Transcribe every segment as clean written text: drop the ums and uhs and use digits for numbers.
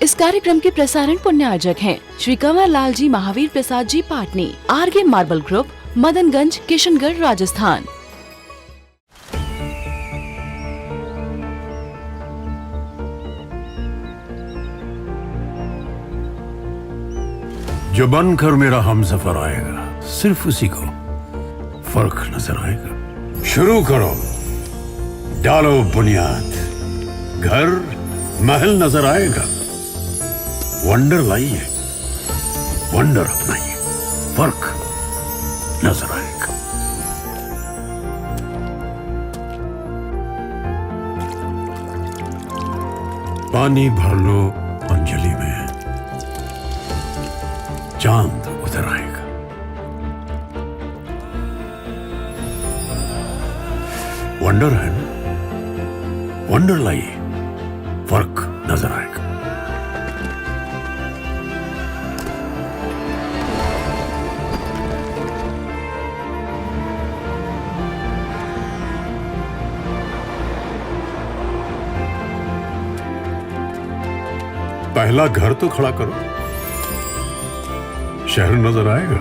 इस कार्यक्रम के प्रसारण पुण्यार्जक हैं Shri Kanwar Lal ji Mahavir Prasad ji Patni, RK marble group, Madanganj, Kishangarh, Rajasthan. जो बनकर मेरा हमसफर आएगा, सिर्फ उसी को फर्क नजर आएगा। शुरू करो, डालो बुनियाद, घर महल नजर आएगा। वंडर लाइए, वंडर अपनाइए, फर्क नजर आएगा। पानी भर लो अंजलि में, चांद उतर आएगा। वंडर है ना, वंडर लाइए, फर्क नजर आएगा। पहला घर तो खड़ा करो, शहर नजर आएगा।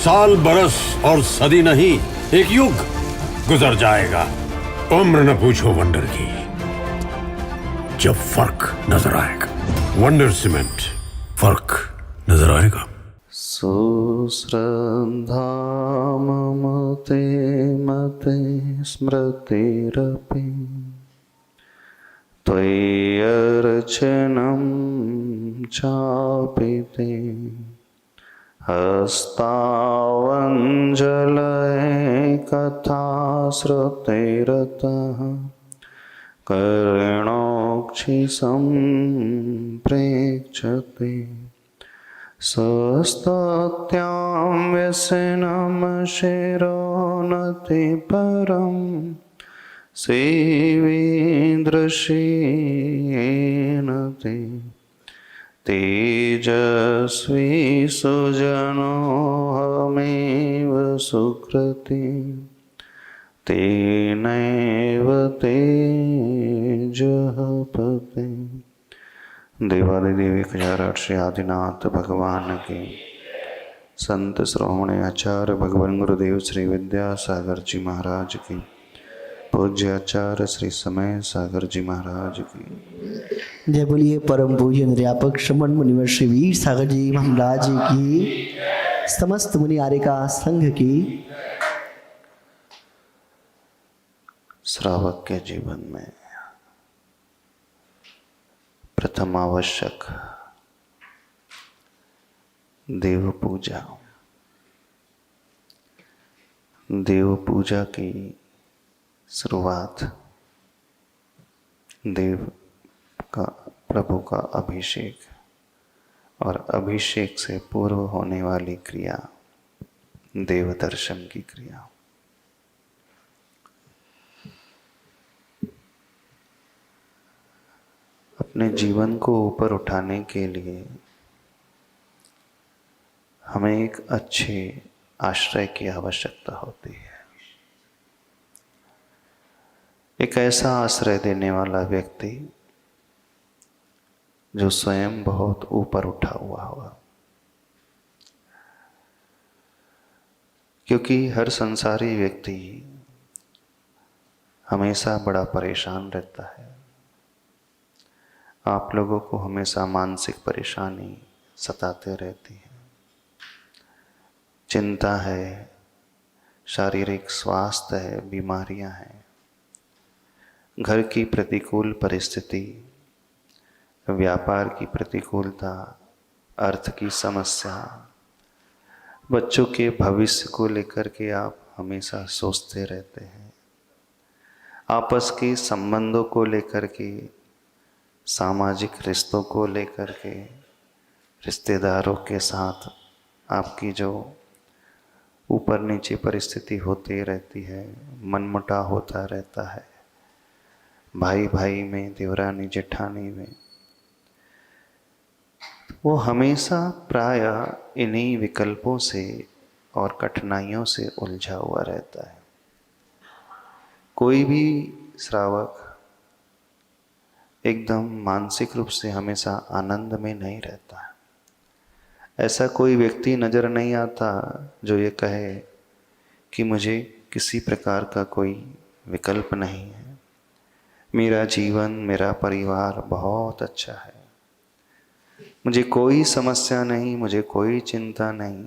साल बरस और सदी नहीं, एक युग गुजर जाएगा। उम्र न पूछो वंडर की, जब फर्क नजर आएगा। वंडर सीमेंट, फर्क नजर आएगा। सुश्रद्धा मम ते मते स्मृतिरपि त्वय्यर्चनं चापि ते हस्तावञ्जलये कथा श्रुतिरतः कर्णोक्षि सम्प्रेक्षते स्वस्तत्यां व्यसनं शिरोनति परं सेवेन्द्रशीयेन ते तेजस्वी सुजनोऽहमेव सुकृति तेनैव तेजः पते। देवादिदेव 1008 श्री आदिनाथ भगवान की, संत श्रोमणी आचार्य भगवान गुरुदेव श्री विद्यासागर जी महाराज की, पूज्य आचार्य श्री समय सागर जी महाराज की जय। बोलिए परम पूज्य निर्यापक श्रमण मुनिवर श्री वीर सागर जी महाराज की, समस्त मुनि आर्यका संघ की। श्रावक के जीवन में प्रथम आवश्यक देव पूजा। देव पूजा की शुरुआत देव का, प्रभु का अभिषेक और अभिषेक से पूर्व होने वाली क्रिया देव दर्शन की क्रिया। अपने जीवन को ऊपर उठाने के लिए हमें एक अच्छे आश्रय की आवश्यकता होती है। एक ऐसा आश्रय देने वाला व्यक्ति जो स्वयं बहुत ऊपर उठा हुआ होगा, क्योंकि हर संसारी व्यक्ति हमेशा बड़ा परेशान रहता है। आप लोगों को हमेशा मानसिक परेशानी सताते रहती है, चिंता है, शारीरिक स्वास्थ्य है, बीमारियां हैं, घर की प्रतिकूल परिस्थिति, व्यापार की प्रतिकूलता, अर्थ की समस्या, बच्चों के भविष्य को लेकर के आप हमेशा सोचते रहते हैं, आपस के संबंधों को लेकर के, सामाजिक रिश्तों को लेकर के, रिश्तेदारों के साथ आपकी जो ऊपर नीचे परिस्थिति होती रहती है, मनमुटाव होता रहता है, भाई भाई में, देवरानी जेठानी में, वो हमेशा प्रायः इन्हीं विकल्पों से और कठिनाइयों से उलझा हुआ रहता है। कोई भी श्रावक एकदम मानसिक रूप से हमेशा आनंद में नहीं रहता है। ऐसा कोई व्यक्ति नज़र नहीं आता जो ये कहे कि मुझे किसी प्रकार का कोई विकल्प नहीं है, मेरा जीवन, मेरा परिवार बहुत अच्छा है, मुझे कोई समस्या नहीं, मुझे कोई चिंता नहीं।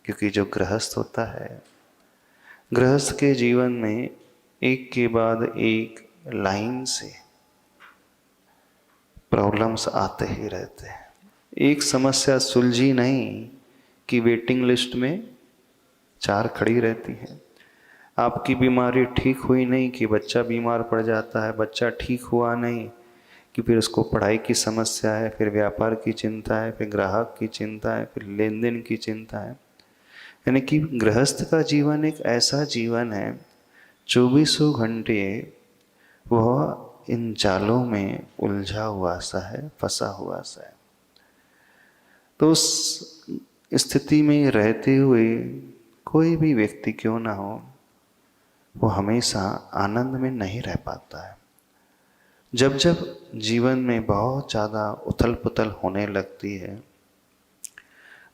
क्योंकि जो गृहस्थ होता है, गृहस्थ के जीवन में एक के बाद एक लाइन से प्रॉब्लम्स आते ही रहते हैं। एक समस्या सुलझी नहीं कि वेटिंग लिस्ट में 4 खड़ी रहती है। आपकी बीमारी ठीक हुई नहीं कि बच्चा बीमार पड़ जाता है, बच्चा ठीक हुआ नहीं कि फिर उसको पढ़ाई की समस्या है, फिर व्यापार की चिंता है, फिर ग्राहक की चिंता है, फिर लेन देन की चिंता है। यानी कि गृहस्थ का जीवन एक ऐसा जीवन है, 24 घंटे वह इन जालों में उलझा हुआ सा है, फंसा हुआ सा है। तो उस स्थिति में रहते हुए कोई भी व्यक्ति क्यों ना हो, वो हमेशा आनंद में नहीं रह पाता है। जब जब जीवन में बहुत ज़्यादा उथल पुथल होने लगती है,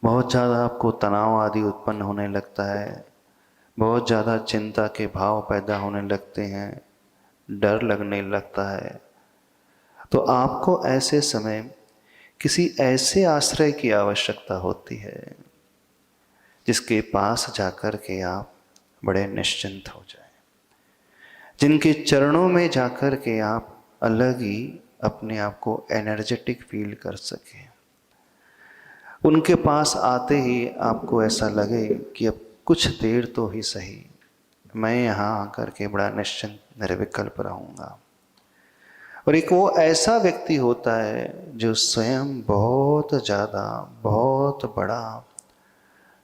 बहुत ज़्यादा आपको तनाव आदि उत्पन्न होने लगता है, बहुत ज़्यादा चिंता के भाव पैदा होने लगते हैं, डर लगने लगता है, तो आपको ऐसे समय किसी ऐसे आश्रय की आवश्यकता होती है जिसके पास जाकर के आप बड़े निश्चिंत हो जाएं, जिनके चरणों में जाकर के आप अलग ही अपने आप को एनर्जेटिक फील कर सकें। उनके पास आते ही आपको ऐसा लगे कि अब कुछ देर तो ही सही मैं यहाँ आकर के बड़ा निश्चिंत निर्विकल्प रहूँगा। और एक वो ऐसा व्यक्ति होता है जो स्वयं बहुत ज़्यादा, बहुत बड़ा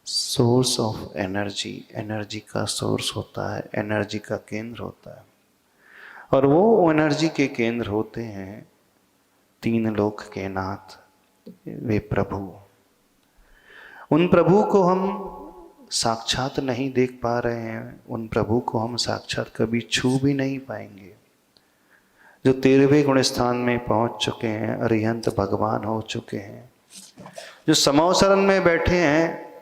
सोर्स ऑफ एनर्जी का सोर्स होता है, एनर्जी का केंद्र होता है। और वो एनर्जी के केंद्र होते हैं 3 लोक के नाथ, वे प्रभु। उन प्रभु को हम साक्षात नहीं देख पा रहे हैं, उन प्रभु को हम साक्षात कभी छू भी नहीं पाएंगे। जो 13वें गुण स्थान में पहुंच चुके हैं, अरिहंत भगवान हो चुके हैं, जो समौसरण में बैठे हैं,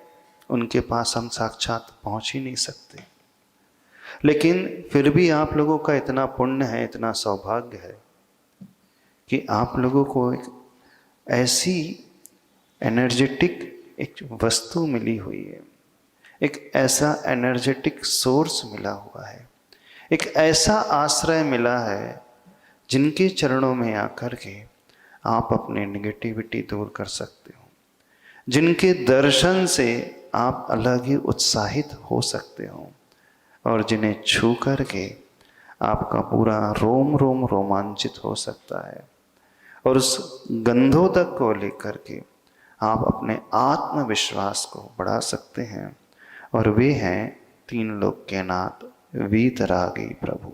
उनके पास हम साक्षात पहुंच ही नहीं सकते। लेकिन फिर भी आप लोगों का इतना पुण्य है, इतना सौभाग्य है कि आप लोगों को एक ऐसी एनर्जेटिक एक वस्तु मिली हुई है, एक ऐसा एनर्जेटिक सोर्स मिला हुआ है, एक ऐसा आश्रय मिला है जिनके चरणों में आकर के आप अपनी नेगेटिविटी दूर कर सकते हो, जिनके दर्शन से आप अलग ही उत्साहित हो सकते हो, और जिन्हें छू करके आपका पूरा रोम रोम रोमांचित हो सकता है। और उस गंधोदक को लेकर के आप अपने आत्मविश्वास को बढ़ा सकते हैं। और वे हैं 3 लोक के नाथ, वीतरागी प्रभु।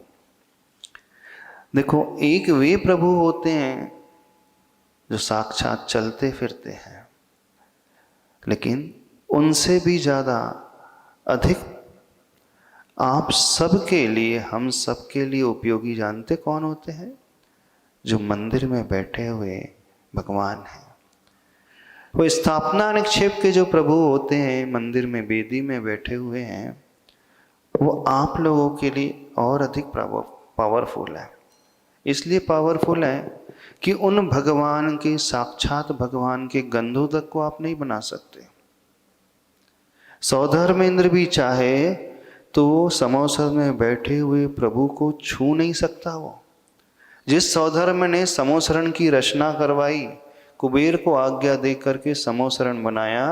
देखो, एक वे प्रभु होते हैं जो साक्षात चलते फिरते हैं, लेकिन उनसे भी ज़्यादा अधिक आप सबके लिए, हम सबके लिए उपयोगी जानते कौन होते हैं? जो मंदिर में बैठे हुए भगवान हैं। वो स्थापना निक्षेप के जो प्रभु होते हैं, मंदिर में वेदी में बैठे हुए हैं, वो आप लोगों के लिए और अधिक पावरफुल है। इसलिए पावरफुल है कि उन भगवान के, साक्षात भगवान के गंधोदक को आप नहीं बना सकते। सौधर्मेंद्र भी चाहे तो समौसर में बैठे हुए प्रभु को छू नहीं सकता। वो जिस सौधर्म ने समोसरण की रचना करवाई, कुबेर को आज्ञा दे करके समोसरण बनाया,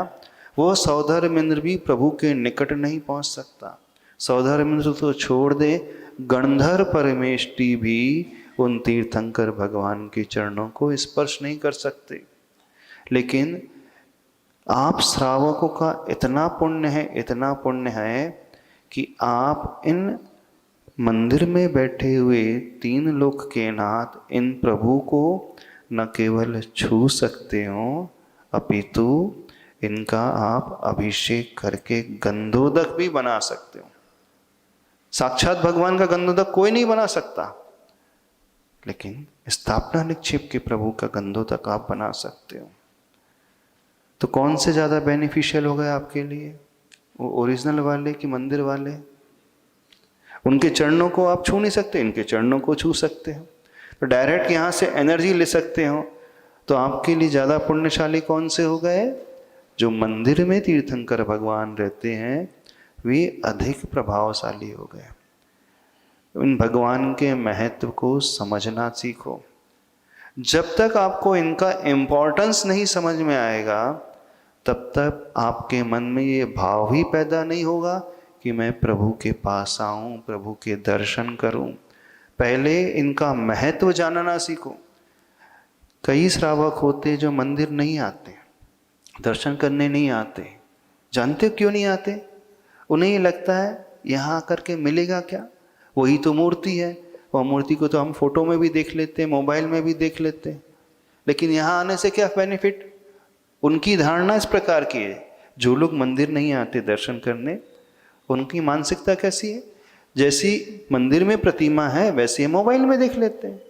वो सौधर्मेंद्र भी प्रभु के निकट नहीं पहुंच सकता। सौधर्मेंद्र तो छोड़ दे, गणधर परमेष्टि भी उन तीर्थंकर भगवान के चरणों को स्पर्श नहीं कर सकते। लेकिन आप श्रावकों का इतना पुण्य है, इतना पुण्य है कि आप इन मंदिर में बैठे हुए 3 लोक के नाथ, इन प्रभु को न केवल छू सकते हो, अपितु इनका आप अभिषेक करके गंधोदक भी बना सकते हो। साक्षात भगवान का गंधोदक कोई नहीं बना सकता, लेकिन स्थापना निक्षेप के प्रभु का गंधोदक आप बना सकते हो। तो कौन से ज्यादा बेनिफिशियल हो गए आपके लिए, वो ओरिजिनल वाले कि मंदिर वाले? उनके चरणों को आप छू नहीं सकते, इनके चरणों को छू सकते हो, तो डायरेक्ट यहाँ से एनर्जी ले सकते हो। तो आपके लिए ज़्यादा पुण्यशाली कौन से हो गए? जो मंदिर में तीर्थंकर भगवान रहते हैं वे अधिक प्रभावशाली हो गए। इन भगवान के महत्व को समझना सीखो। जब तक आपको इनका इम्पोर्टेंस नहीं समझ में आएगा तब तक आपके मन में ये भाव ही पैदा नहीं होगा कि मैं प्रभु के पास आऊं, प्रभु के दर्शन करूं। पहले इनका महत्व जानना सीखो। कई श्रावक होते जो मंदिर नहीं आते, दर्शन करने नहीं आते। जानते हो क्यों नहीं आते? उन्हें ये लगता है यहाँ आकर के मिलेगा क्या, वही तो मूर्ति है, वह मूर्ति को तो हम फोटो में भी देख लेते हैं, मोबाइल में भी देख लेते हैं, लेकिन यहाँ आने से क्या बेनिफिट? उनकी धारणा इस प्रकार की है। जो लोग मंदिर नहीं आते दर्शन करने, उनकी मानसिकता कैसी है? जैसी मंदिर में प्रतिमा है वैसे ही मोबाइल में देख लेते हैं।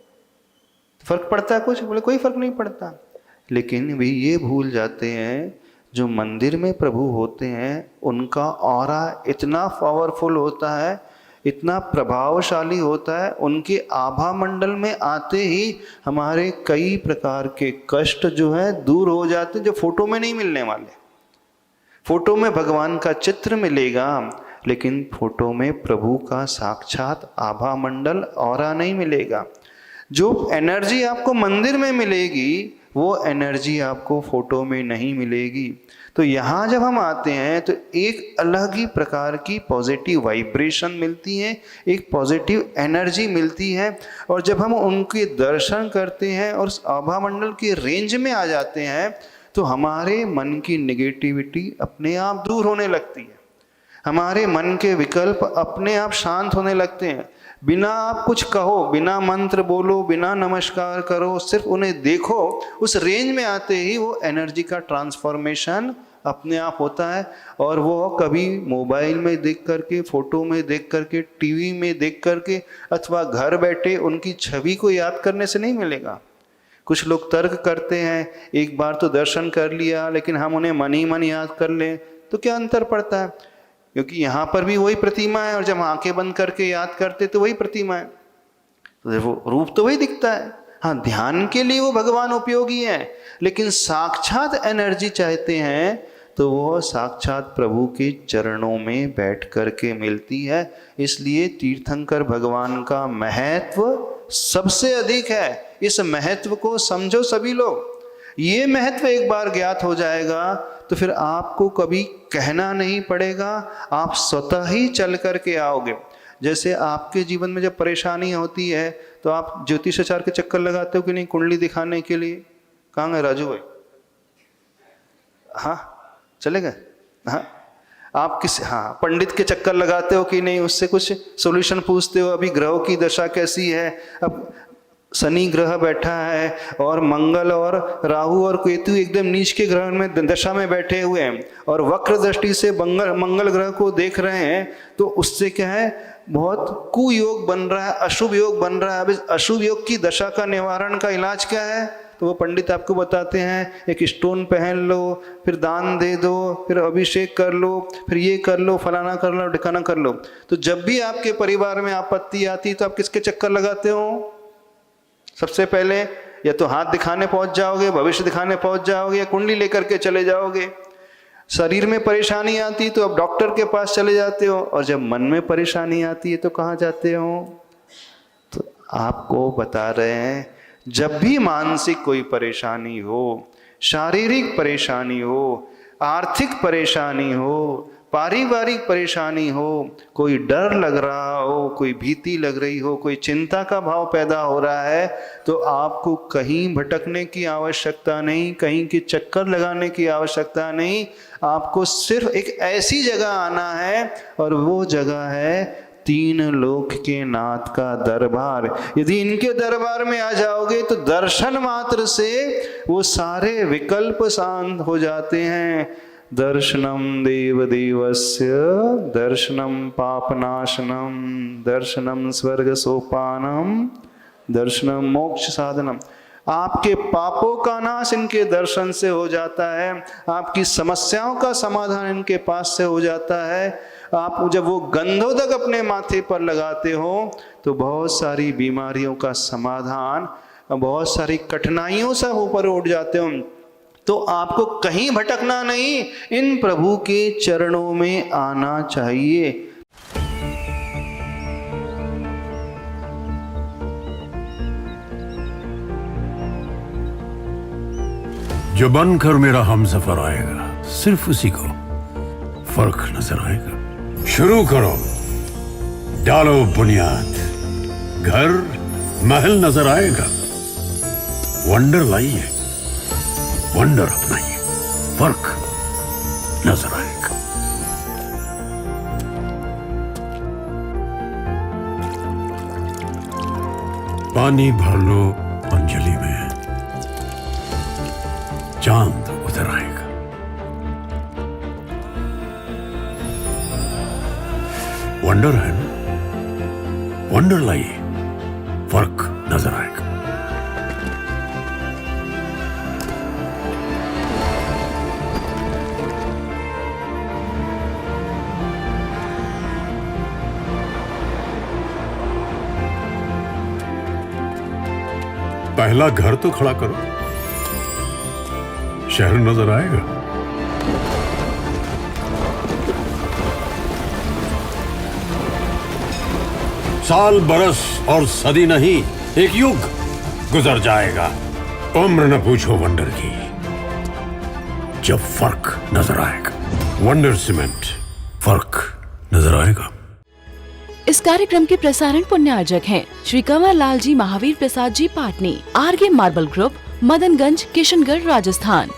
फर्क पड़ता है कुछ? बोले कोई फर्क नहीं पड़ता। लेकिन वे ये भूल जाते हैं जो मंदिर में प्रभु होते हैं उनका ऑरा इतना पावरफुल होता है, इतना प्रभावशाली होता है, उनके आभा मंडल में आते ही हमारे कई प्रकार के कष्ट जो है दूर हो जाते हैं, जो फोटो में नहीं मिलने वाले। फोटो में भगवान का चित्र मिलेगा लेकिन फोटो में प्रभु का साक्षात आभा मंडल ऑरा नहीं मिलेगा। जो एनर्जी आपको मंदिर में मिलेगी वो एनर्जी आपको फोटो में नहीं मिलेगी। तो यहाँ जब हम आते हैं तो एक अलग ही प्रकार की पॉजिटिव वाइब्रेशन मिलती है, एक पॉजिटिव एनर्जी मिलती है। और जब हम उनके दर्शन करते हैं और आभा मंडल के रेंज में आ जाते हैं तो हमारे मन की नेगेटिविटी अपने आप दूर होने लगती है, हमारे मन के विकल्प अपने आप शांत होने लगते हैं। बिना आप कुछ कहो, बिना मंत्र बोलो, बिना नमस्कार करो, सिर्फ उन्हें देखो, उस रेंज में आते ही वो एनर्जी का ट्रांसफॉर्मेशन अपने आप होता है। और वो कभी मोबाइल में देख करके, फोटो में देख करके, टीवी में देख करके अथवा घर बैठे उनकी छवि को याद करने से नहीं मिलेगा। कुछ लोग तर्क करते हैं, एक बार तो दर्शन कर लिया लेकिन हम उन्हें मन ही मन याद कर लें, तो क्या अंतर पड़ता है? क्योंकि यहाँ पर भी वही प्रतिमा है और जब आंखें बंद करके याद करते तो वही प्रतिमा है, तो वो रूप तो वही दिखता है। हाँ, ध्यान के लिए वो भगवान उपयोगी है, लेकिन साक्षात एनर्जी चाहते हैं तो वो साक्षात प्रभु के चरणों में बैठ करके मिलती है। इसलिए तीर्थंकर भगवान का महत्व सबसे अधिक है। इस महत्व को समझो सभी लोग। ये महत्व एक बार ज्ञात हो जाएगा तो फिर आपको कभी कहना नहीं पड़ेगा, आप स्वतः ही चल करके आओगे। जैसे आपके जीवन में जब परेशानी होती है तो आप ज्योतिषाचार्य के चक्कर लगाते हो कि नहीं, कुंडली दिखाने के लिए? कहाँ गए राजू भाई? हाँ, चले गए। हाँ, आप पंडित के चक्कर लगाते हो कि नहीं, उससे कुछ सॉल्यूशन पूछते हो? अभी ग्रहों की दशा कैसी है? अब शनि ग्रह बैठा है और मंगल और राहु और केतु एकदम नीच के ग्रह में दशा में बैठे हुए हैं और वक्र दृष्टि से मंगल ग्रह को देख रहे हैं, तो उससे क्या है, बहुत कुयोग बन रहा है, अशुभ योग बन रहा है। अब इस अशुभ योग की दशा का निवारण का इलाज क्या है? तो वो पंडित आपको बताते हैं एक स्टोन पहन लो, फिर दान दे दो, फिर अभिषेक कर लो, फिर ये कर लो, फलाना कर लो, ढिकाना कर लो। तो जब भी आपके परिवार में आपत्ति आती तो आप किसके चक्कर लगाते हो? सबसे पहले या तो हाथ दिखाने पहुंच जाओगे, भविष्य दिखाने पहुंच जाओगे, या कुंडली लेकर के चले जाओगे। शरीर में परेशानी आती तो अब डॉक्टर के पास चले जाते हो, और जब मन में परेशानी आती है तो कहाँ जाते हो? तो आपको बता रहे हैं, जब भी मानसिक कोई परेशानी हो, शारीरिक परेशानी हो, आर्थिक परेशानी हो, पारिवारिक परेशानी हो, कोई डर लग रहा हो, कोई भीति लग रही हो, कोई चिंता का भाव पैदा हो रहा है, तो आपको कहीं भटकने की आवश्यकता नहीं, कहीं के चक्कर लगाने की आवश्यकता नहीं। आपको सिर्फ एक ऐसी जगह आना है और वो जगह है तीन लोक के नाथ का दरबार। यदि इनके दरबार में आ जाओगे तो दर्शन मात्र से वो सारे विकल्प शांत हो जाते हैं। दर्शनम देवदेवस्य दर्शनम पापनाशनम दर्शनम स्वर्ग सोपानम दर्शनम मोक्ष साधनम। आपके पापों का नाश इनके दर्शन से हो जाता है, आपकी समस्याओं का समाधान इनके पास से हो जाता है। आप जब वो गंधोदक अपने माथे पर लगाते हो तो बहुत सारी बीमारियों का समाधान, बहुत सारी कठिनाइयों से ऊपर उठ जाते हो। तो आपको कहीं भटकना नहीं, इन प्रभु के चरणों में आना चाहिए। जो बनकर मेरा हमसफर आएगा सिर्फ उसी को फर्क नजर आएगा। शुरू करो, डालो बुनियाद, घर महल नजर आएगा। वंडर लाइए, वंडर अपनाइए, फर्क नजर आएगा। पानी भर लो अंजलि में, चांद उतर आएगा। वंडर है ना, वंडर लाइए, फर्क नजर आएगा। पहला घर तो खड़ा करो, शहर नजर आएगा। साल बरस और सदी नहीं, एक युग गुजर जाएगा। उम्र न पूछो वंडर की, जब फर्क नजर आएगा। वंडर सीमेंट, फर्क नजर आएगा। इस कार्यक्रम के प्रसारण पुण्य आयोजक हैं श्री कंवर लाल जी महावीर प्रसाद जी पाटनी, आरगे मार्बल ग्रुप, मदनगंज, किशनगढ़, राजस्थान।